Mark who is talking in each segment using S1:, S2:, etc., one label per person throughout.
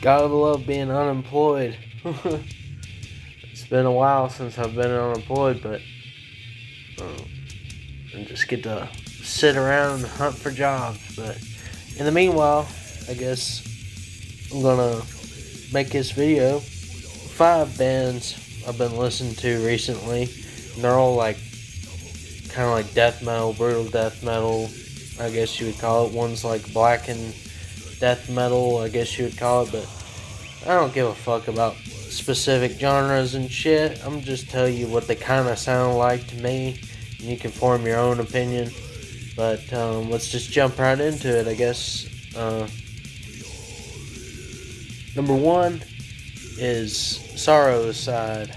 S1: Gotta love being unemployed. It's been a while since I've been unemployed, but I just get to sit around and hunt for jobs. But in the meanwhile, I guess I'm gonna make this video. 5 bands I've been listening to recently, and they're all like kind of like death metal, brutal death metal, I guess you would call it. One's like black and death metal, I guess you would call it, but I don't give a fuck about specific genres and shit. I'm just telling you what they kind of sound like to me, and you can form your own opinion. But let's just jump right into it, I guess. Number 1 is Sorrow's Side.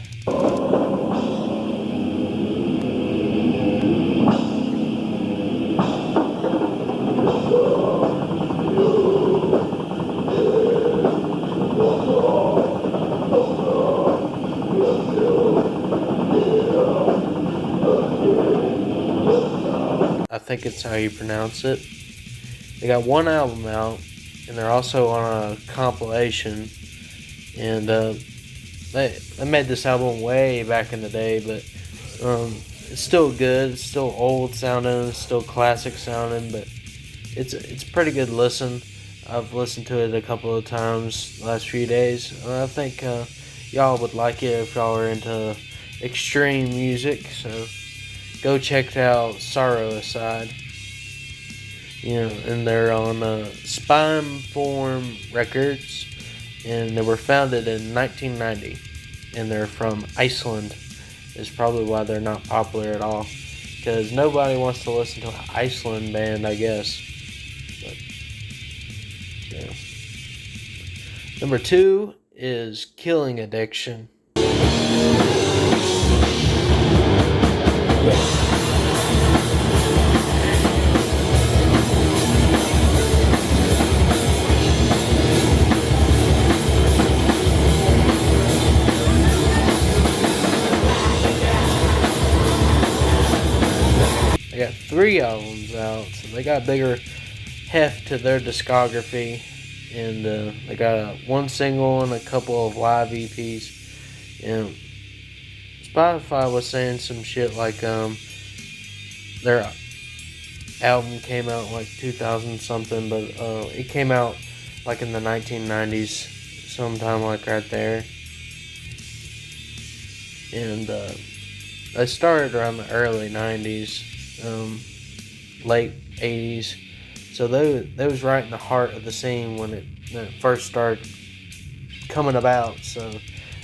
S1: I think it's how you pronounce it. They got 1 album out, and they're also on a compilation. And they made this album way back in the day, but it's still good. It's still old sounding. It's still classic sounding, but it's a pretty good listen. I've listened to it a couple of times the last few days. I think y'all would like it if y'all are into extreme music. So go check out Sorrow Aside. And they're on Spineform Records, and they were founded in 1990, and they're from Iceland. Is probably why they're not popular at all, because nobody wants to listen to an Iceland band, I guess. But, yeah. Number 2 is Killing Addiction. They got 3 albums out, so they got bigger heft to their discography, and they got 1 single and a couple of live EPs. And Spotify was saying some shit like their album came out like 2000 something, but it came out like in the 1990s, sometime like right there. And they started around the early 90s. Late 80s, so they was right in the heart of the scene when it first started coming about. So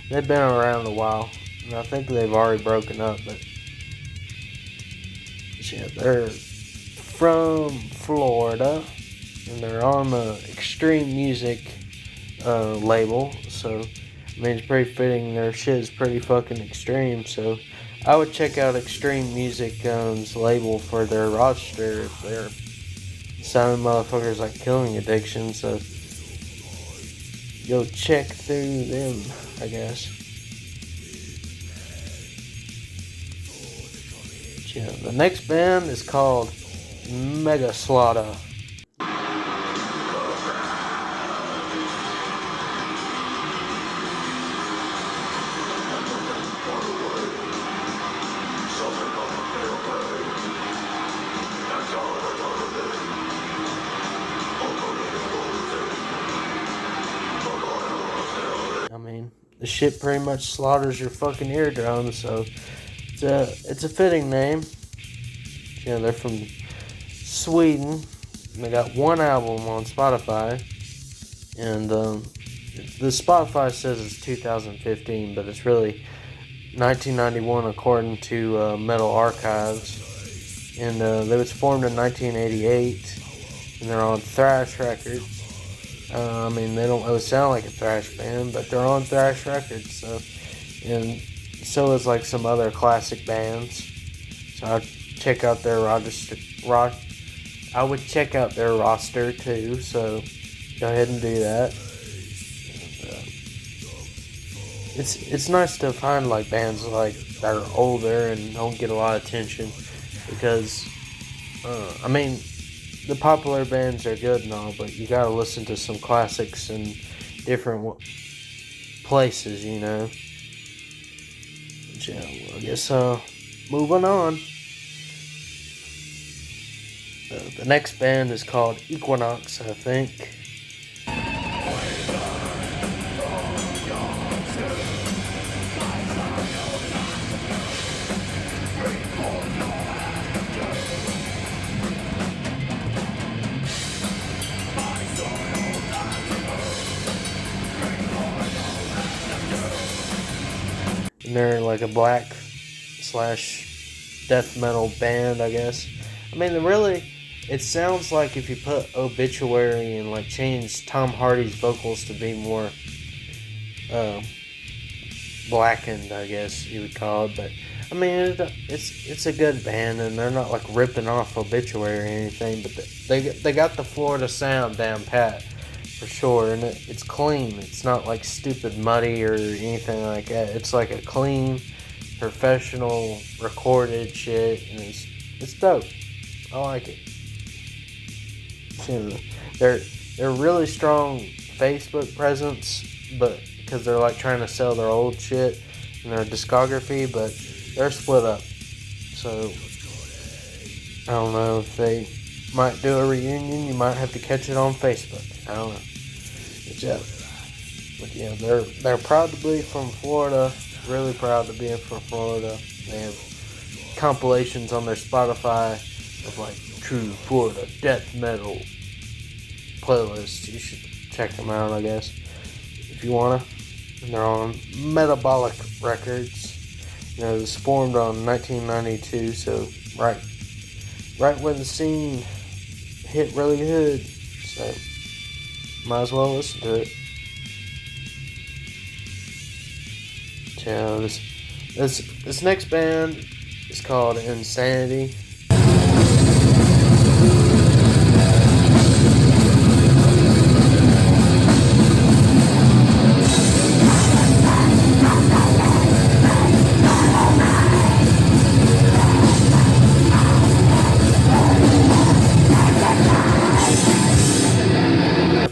S1: they've been around a while, and I think they've already broken up. But yeah, they're from Florida, and they're on the Extreme Music label. So I mean, it's pretty fitting. Their shit is pretty fucking extreme. So I would check out Extreme Music's label for their roster if they're sounding motherfuckers like Killing Addiction. So go check through them, I guess. Yeah, the next band is called Mega Slaughter. I mean, the shit pretty much slaughters your fucking eardrums, so it's a fitting name. Yeah, they're from Sweden. And they got 1 album on Spotify, and the Spotify says it's 2015, but it's really 1991 according to Metal Archives. And they was formed in 1988, and they're on Thrash Records. I mean, they don't really sound like a thrash band, but they're on Thrash Records. So, and so is like some other classic bands. So I'd check out their roster. I would check out their roster too. So go ahead and do that. And, it's nice to find like bands like that are older and don't get a lot of attention, because I mean, the popular bands are good and all, but you gotta listen to some classics and different places, you know. But yeah, well, I guess moving on. The next band is called Equinox, I think. And they're like a black / death metal band, I guess. I mean, it sounds like if you put Obituary and like change Tom Hardy's vocals to be more blackened, I guess you would call it. But I mean, it's a good band, and they're not like ripping off Obituary or anything. But they got the Florida sound down pat for sure, and it's clean. It's not like stupid muddy or anything like that. It's like a clean, professional recorded shit, and it's dope. I like it. So they're really strong Facebook presence, but because they're like trying to sell their old shit in their discography, but they're split up. So I don't know if they might do a reunion. You might have to catch it on Facebook. I don't know. But yeah, they're proud to be from Florida. Really proud to be from Florida. They have compilations on their Spotify of like true Florida death metal playlists. You should check them out, I guess, if you wanna. And they're on Metabolic Records. You know, it was formed on 1992, so right when the scene hit really good. So might as well listen to it. So this next band is called Insanity.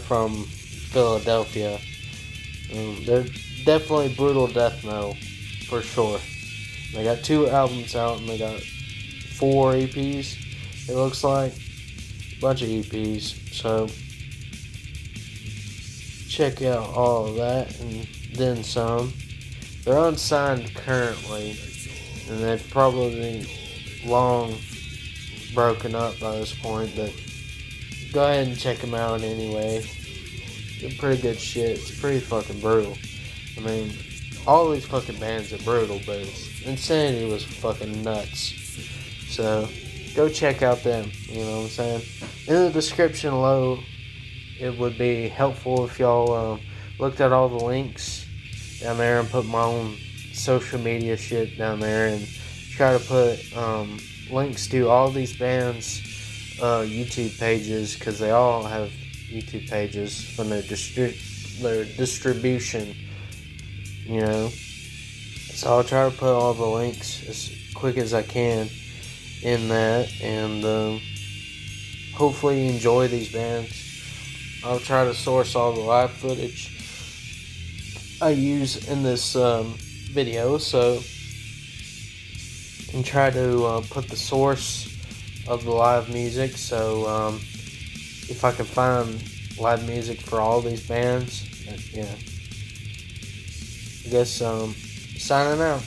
S1: From Philadelphia. They're definitely brutal death metal, for sure. They got 2 albums out, and they got 4 EPs, it looks like. A bunch of EPs, so check out all of that, and then some. They're unsigned currently, and they've probably long broken up by this point, but go ahead and check them out anyway. They're pretty good shit. It's pretty fucking brutal. I mean, all these fucking bands are brutal, but Insanity was fucking nuts. So, go check out them, you know what I'm saying? In the description below, it would be helpful if y'all looked at all the links down there and put my own social media shit down there, and try to put links to all these bands' YouTube pages, because they all have YouTube pages from their distribution, you know. So I'll try to put all the links as quick as I can in that, and hopefully you enjoy these bands. I'll try to source all the live footage I use in this video, so, and try to put the source of the live music, so if I can find live music for all these bands, yeah. I guess signing out.